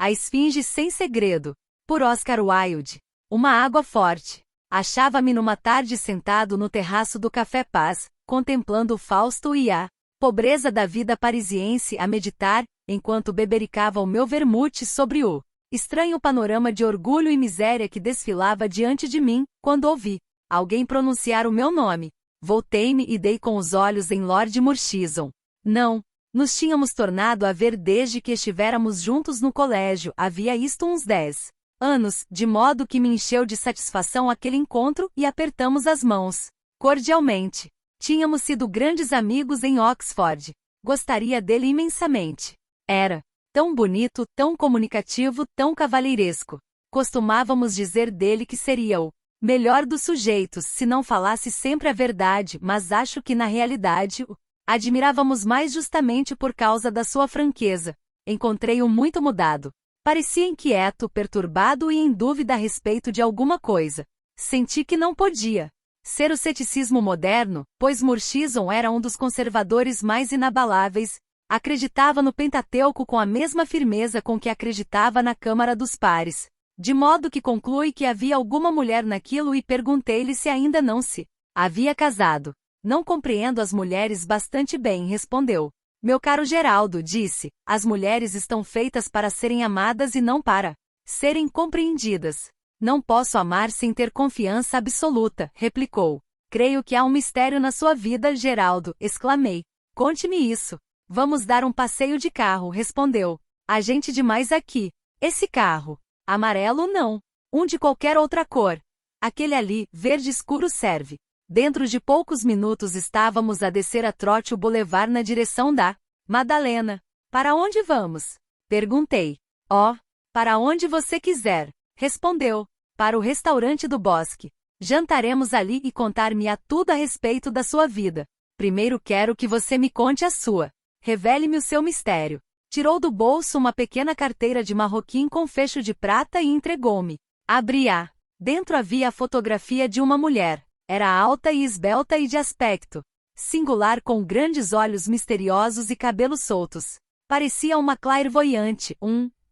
A Esfinge Sem Segredo, por Oscar Wilde. Uma água forte. Achava-me numa tarde sentado no terraço do Café Paz, contemplando o Fausto e a pobreza da vida parisiense a meditar, enquanto bebericava o meu vermute sobre o estranho panorama de orgulho e miséria que desfilava diante de mim, quando ouvi alguém pronunciar o meu nome. Voltei-me e dei com os olhos em Lord Murchison. Não, nos tínhamos tornado a ver desde que estivéramos juntos no colégio, havia isto uns 10 anos, de modo que me encheu de satisfação aquele encontro e apertamos as mãos, cordialmente. Tínhamos sido grandes amigos em Oxford. Gostaria dele imensamente. Era tão bonito, tão comunicativo, tão cavalheiresco. Costumávamos dizer dele que seria o melhor dos sujeitos se não falasse sempre a verdade, mas acho que na realidade o admirávamos mais justamente por causa da sua franqueza. Encontrei-o muito mudado. Parecia inquieto, perturbado e em dúvida a respeito de alguma coisa. Senti que não podia ser o ceticismo moderno, pois Murchison era um dos conservadores mais inabaláveis, acreditava no Pentateuco com a mesma firmeza com que acreditava na Câmara dos Pares, de modo que conclui que havia alguma mulher naquilo e perguntei-lhe se ainda não se havia casado. Não compreendo as mulheres bastante bem, respondeu. Meu caro Geraldo, disse, as mulheres estão feitas para serem amadas e não para serem compreendidas. Não posso amar sem ter confiança absoluta, replicou. Creio que há um mistério na sua vida, Geraldo, exclamei. Conte-me isso. Vamos dar um passeio de carro, respondeu. Há gente demais aqui. Esse carro. Amarelo não. Um de qualquer outra cor. Aquele ali, verde escuro serve. Dentro de poucos minutos estávamos a descer a trote o boulevard na direção da Madalena. Para onde vamos? Perguntei. Oh, para onde você quiser, respondeu. Para o restaurante do Bosque. Jantaremos ali e contar-me-á tudo a respeito da sua vida. Primeiro quero que você me conte a sua. Revele-me o seu mistério. Tirou do bolso uma pequena carteira de marroquim com fecho de prata e entregou-me. Abri-a. Dentro havia a fotografia de uma mulher. Era alta e esbelta e de aspecto singular, com grandes olhos misteriosos e cabelos soltos. Parecia uma clairvoyante,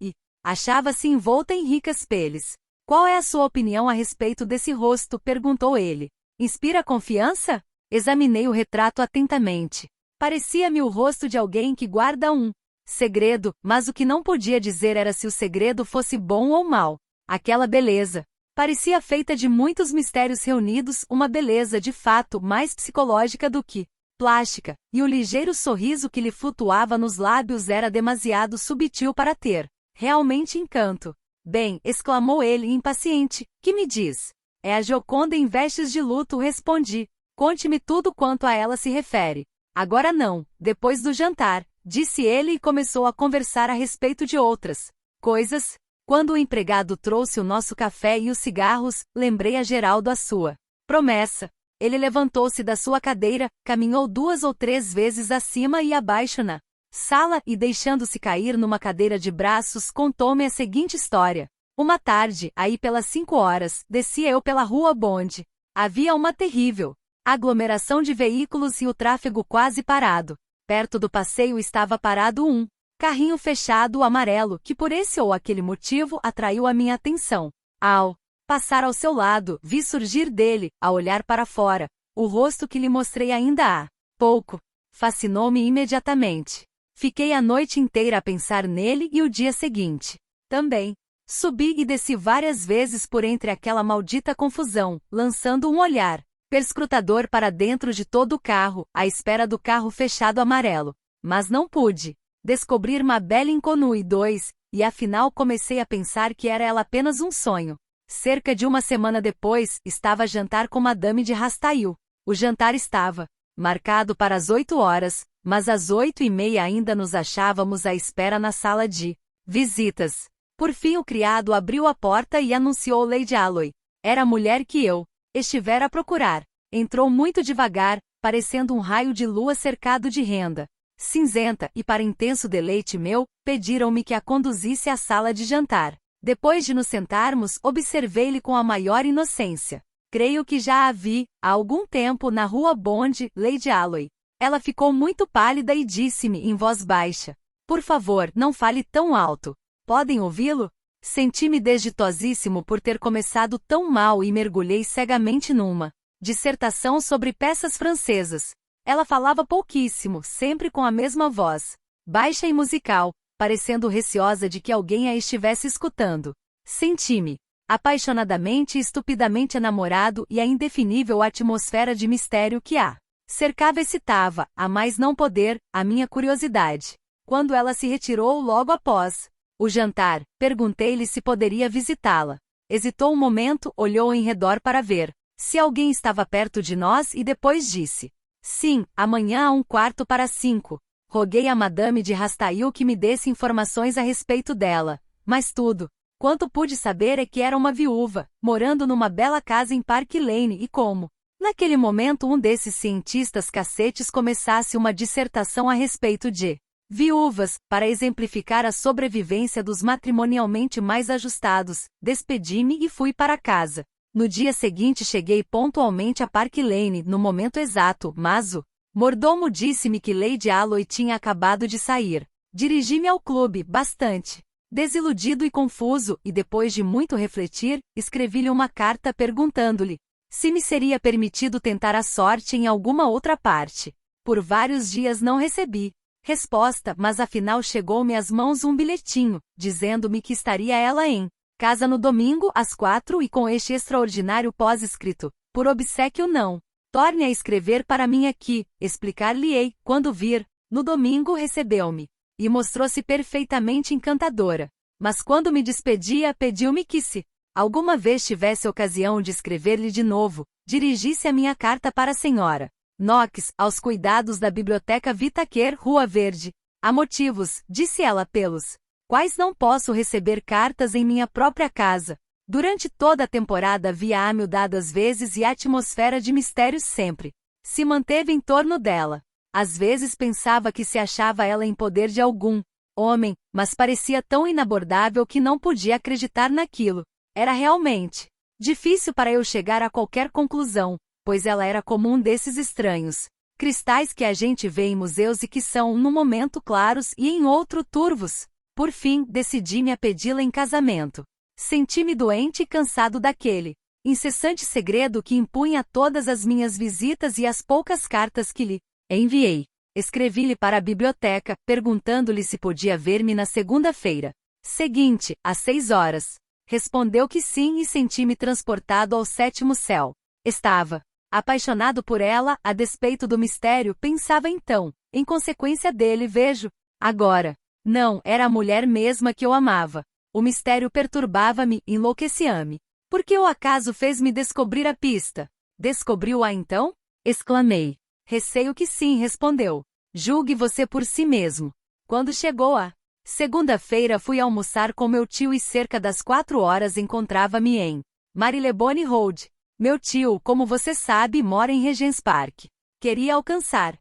e achava-se envolta em ricas peles. Qual é a sua opinião a respeito desse rosto? Perguntou ele. Inspira confiança? Examinei o retrato atentamente. Parecia-me o rosto de alguém que guarda um segredo, mas o que não podia dizer era se o segredo fosse bom ou mau. Aquela beleza parecia feita de muitos mistérios reunidos, uma beleza de fato mais psicológica do que plástica, e o ligeiro sorriso que lhe flutuava nos lábios era demasiado subtil para ter realmente encanto. Bem, exclamou ele impaciente, que me diz? É a Gioconda em vestes de luto, respondi. Conte-me tudo quanto a ela se refere. Agora não, depois do jantar, disse ele e começou a conversar a respeito de outras coisas. Quando o empregado trouxe o nosso café e os cigarros, lembrei a Geraldo a sua promessa. Ele levantou-se da sua cadeira, caminhou 2 ou 3 vezes acima e abaixo na sala e, deixando-se cair numa cadeira de braços, contou-me a seguinte história. Uma tarde, aí pelas 5 horas, descia eu pela rua Bond. Havia uma terrível aglomeração de veículos e o tráfego quase parado. Perto do passeio estava parado um carrinho fechado amarelo que por esse ou aquele motivo atraiu a minha atenção. Ao passar ao seu lado, vi surgir dele, a olhar para fora, o rosto que lhe mostrei ainda há pouco. Fascinou-me imediatamente. Fiquei a noite inteira a pensar nele e o dia seguinte também. Subi e desci várias vezes por entre aquela maldita confusão, lançando um olhar perscrutador para dentro de todo o carro, à espera do carro fechado amarelo. Mas não pude descobrir Mabel Inconnu 2, e afinal comecei a pensar que era ela apenas um sonho. Cerca de uma semana depois, estava a jantar com Madame de Rastail. O jantar estava marcado para as 8 horas, mas às 8h30 ainda nos achávamos à espera na sala de visitas. Por fim o criado abriu a porta e anunciou Lady Aloy. Era a mulher que eu estivera a procurar. Entrou muito devagar, parecendo um raio de lua cercado de renda cinzenta, e para intenso deleite meu, pediram-me que a conduzisse à sala de jantar. Depois de nos sentarmos, observei-lhe com a maior inocência. Creio que já a vi, há algum tempo, na rua Bond, Lady Aloy. Ela ficou muito pálida e disse-me em voz baixa: por favor, não fale tão alto. Podem ouvi-lo? Senti-me desditosíssimo por ter começado tão mal e mergulhei cegamente numa dissertação sobre peças francesas. Ela falava pouquíssimo, sempre com a mesma voz, baixa e musical, parecendo receosa de que alguém a estivesse escutando. Senti-me apaixonadamente e estupidamente enamorado e a indefinível atmosfera de mistério que a cercava excitava, a mais não poder, a minha curiosidade. Quando ela se retirou logo após o jantar, perguntei-lhe se poderia visitá-la. Hesitou um momento, olhou em redor para ver se alguém estava perto de nós e depois disse: sim, amanhã a 4:45. Roguei a Madame de Rastail que me desse informações a respeito dela, mas tudo quanto pude saber é que era uma viúva, morando numa bela casa em Park Lane e como, naquele momento um desses cientistas cacetes começasse uma dissertação a respeito de viúvas, para exemplificar a sobrevivência dos matrimonialmente mais ajustados, despedi-me e fui para casa. No dia seguinte cheguei pontualmente a Park Lane no momento exato, mas o mordomo disse-me que Lady Alloy tinha acabado de sair. Dirigi-me ao clube, bastante desiludido e confuso, e depois de muito refletir, escrevi-lhe uma carta perguntando-lhe se me seria permitido tentar a sorte em alguma outra parte. Por vários dias não recebi resposta, mas afinal chegou-me às mãos um bilhetinho, dizendo-me que estaria ela em casa no domingo, às 4 e com este extraordinário pós-escrito: por obséquio não torne a escrever para mim aqui, explicar-lhe-ei, quando vir. No domingo recebeu-me e mostrou-se perfeitamente encantadora. Mas quando me despedia, pediu-me que se alguma vez tivesse ocasião de escrever-lhe de novo, dirigisse a minha carta para a senhora Knox, aos cuidados da Biblioteca Whittaker, Rua Verde. Há motivos, disse ela, pelos quais não posso receber cartas em minha própria casa. Durante toda a temporada havia amildadas vezes e a atmosfera de mistérios sempre se manteve em torno dela. Às vezes pensava que se achava ela em poder de algum homem, mas parecia tão inabordável que não podia acreditar naquilo. Era realmente difícil para eu chegar a qualquer conclusão, pois ela era como um desses estranhos cristais que a gente vê em museus e que são, num momento, claros e em outro turvos. Por fim, decidi-me a pedi-la em casamento. Senti-me doente e cansado daquele incessante segredo que impunha todas as minhas visitas e as poucas cartas que lhe enviei. Escrevi-lhe para a biblioteca, perguntando-lhe se podia ver-me na segunda-feira seguinte, às 6 horas. Respondeu que sim e senti-me transportado ao 7º céu. Estava apaixonado por ela, a despeito do mistério, pensava então. Em consequência dele, vejo agora. Não, era a mulher mesma que eu amava. O mistério perturbava-me, enlouquecia-me. Por que o acaso fez-me descobrir a pista? Descobriu-a então? Exclamei. Receio que sim, respondeu. Julgue você por si mesmo. Quando chegou a segunda-feira fui almoçar com meu tio e cerca das 4 horas encontrava-me em Marylebone Road. Meu tio, como você sabe, mora em Regent's Park. Queria alcançar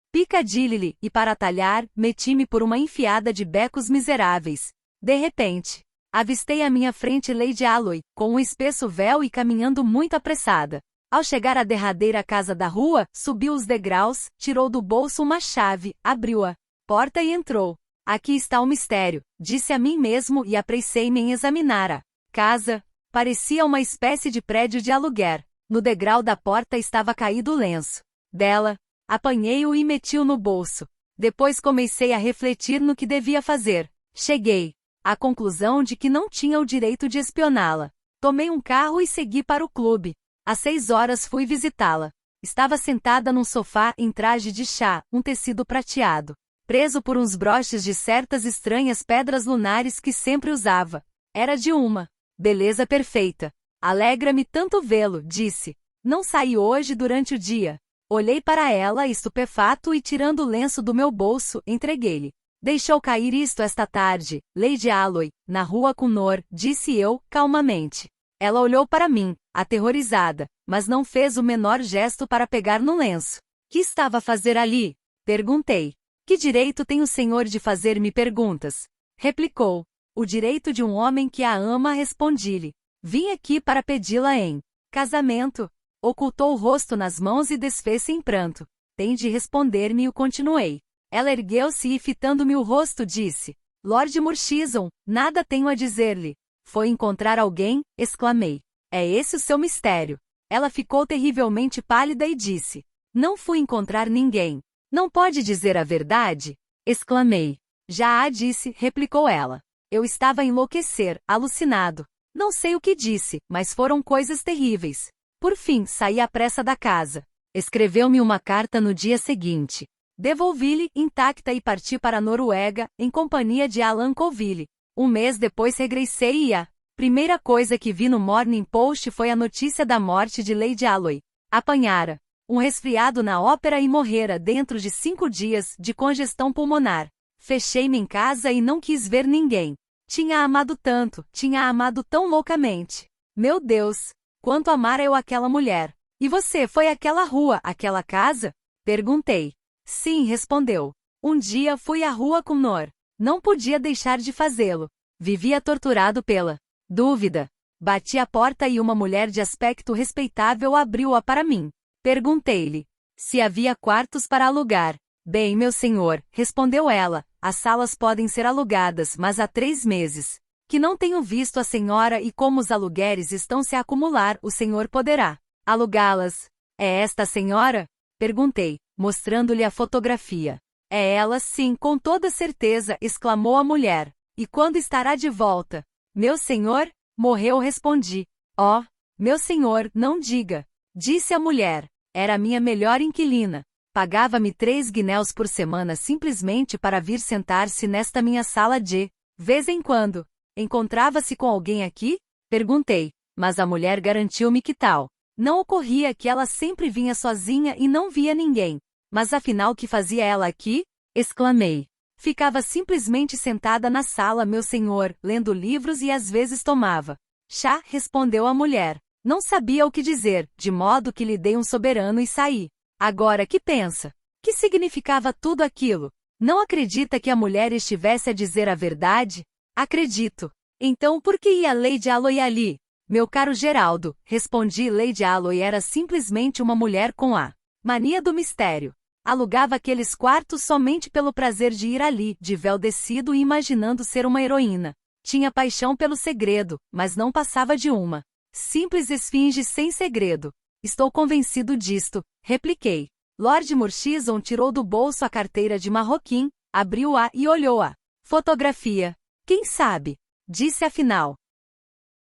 Piccadilly, e para atalhar, meti-me por uma enfiada de becos miseráveis. De repente, avistei à minha frente Lady Alloy, com um espesso véu e caminhando muito apressada. Ao chegar à derradeira casa da rua, subiu os degraus, tirou do bolso uma chave, abriu a porta e entrou. Aqui está o mistério, disse a mim mesmo e apressei-me em examinar a casa. Parecia uma espécie de prédio de aluguer. No degrau da porta estava caído o lenço dela. Apanhei-o e meti-o no bolso. Depois comecei a refletir no que devia fazer. Cheguei à conclusão de que não tinha o direito de espioná-la. Tomei um carro e segui para o clube. Às 6 horas fui visitá-la. Estava sentada num sofá em traje de chá, um tecido prateado, preso por uns broches de certas estranhas pedras lunares que sempre usava. Era de uma beleza perfeita. Alegra-me tanto vê-lo, disse. Não saí hoje durante o dia. Olhei para ela, estupefato, e tirando o lenço do meu bolso, entreguei-lhe. Deixou cair isto esta tarde, Lady Alloy, na rua Cunor, disse eu, calmamente. Ela olhou para mim, aterrorizada, mas não fez o menor gesto para pegar no lenço. Que estava a fazer ali? Perguntei. Que direito tem o senhor de fazer-me perguntas? Replicou. O direito de um homem que a ama, respondi-lhe. Vim aqui para pedi-la em casamento. Ocultou o rosto nas mãos e desfez-se em pranto. Tem de responder-me, e continuei. Ela ergueu-se e, fitando-me o rosto, disse. Lord Murchison, nada tenho a dizer-lhe. Foi encontrar alguém? Exclamei. É esse o seu mistério. Ela ficou terrivelmente pálida e disse. Não fui encontrar ninguém. Não pode dizer a verdade? Exclamei. Já a disse, replicou ela. Eu estava a enlouquecer, alucinado. Não sei o que disse, mas foram coisas terríveis. Por fim, saí à pressa da casa. Escreveu-me uma carta no dia seguinte. Devolvi-lhe, intacta, e parti para a Noruega, em companhia de Alan Colville. Um mês depois regressei e a primeira coisa que vi no Morning Post foi a notícia da morte de Lady Alloy. Apanhara um resfriado na ópera e morrera dentro de 5 dias, de congestão pulmonar. Fechei-me em casa e não quis ver ninguém. Tinha amado tanto, tinha amado tão loucamente. Meu Deus, quanto amara eu aquela mulher. E você foi àquela rua, àquela casa? Perguntei. Sim, respondeu. Um dia fui à rua com Nor. Não podia deixar de fazê-lo. Vivia torturado pela dúvida. Bati a porta e uma mulher de aspecto respeitável abriu-a para mim. Perguntei-lhe se havia quartos para alugar. Bem, meu senhor, respondeu ela, as salas podem ser alugadas, mas há 3 meses que não tenho visto a senhora e como os aluguéis estão se a acumular, o senhor poderá alugá-las. É esta a senhora? Perguntei, mostrando-lhe a fotografia. É ela sim, com toda certeza, exclamou a mulher. E quando estará de volta? Meu senhor? Morreu, respondi. Oh, meu senhor, não diga. Disse a mulher. Era a minha melhor inquilina. Pagava-me 3 guinéus por semana simplesmente para vir sentar-se nesta minha sala de vez em quando. Encontrava-se com alguém aqui? Perguntei, mas a mulher garantiu-me que tal. Não ocorria que ela sempre vinha sozinha e não via ninguém. Mas afinal, que fazia ela aqui? Exclamei. Ficava simplesmente sentada na sala, meu senhor, lendo livros e às vezes tomava chá, respondeu a mulher. Não sabia o que dizer, de modo que lhe dei um soberano e saí. Agora que pensa? Que significava tudo aquilo? Não acredita que a mulher estivesse a dizer a verdade? Acredito. Então por que ia Lady Alloy ali? Meu caro Geraldo, respondi, Lady Alloy era simplesmente uma mulher com a mania do mistério. Alugava aqueles quartos somente pelo prazer de ir ali, de véu descido e imaginando ser uma heroína. Tinha paixão pelo segredo, mas não passava de uma simples esfinge sem segredo. Estou convencido disto, repliquei. Lord Murchison tirou do bolso a carteira de marroquim, abriu-a e olhou a fotografia. Quem sabe? Disse afinal.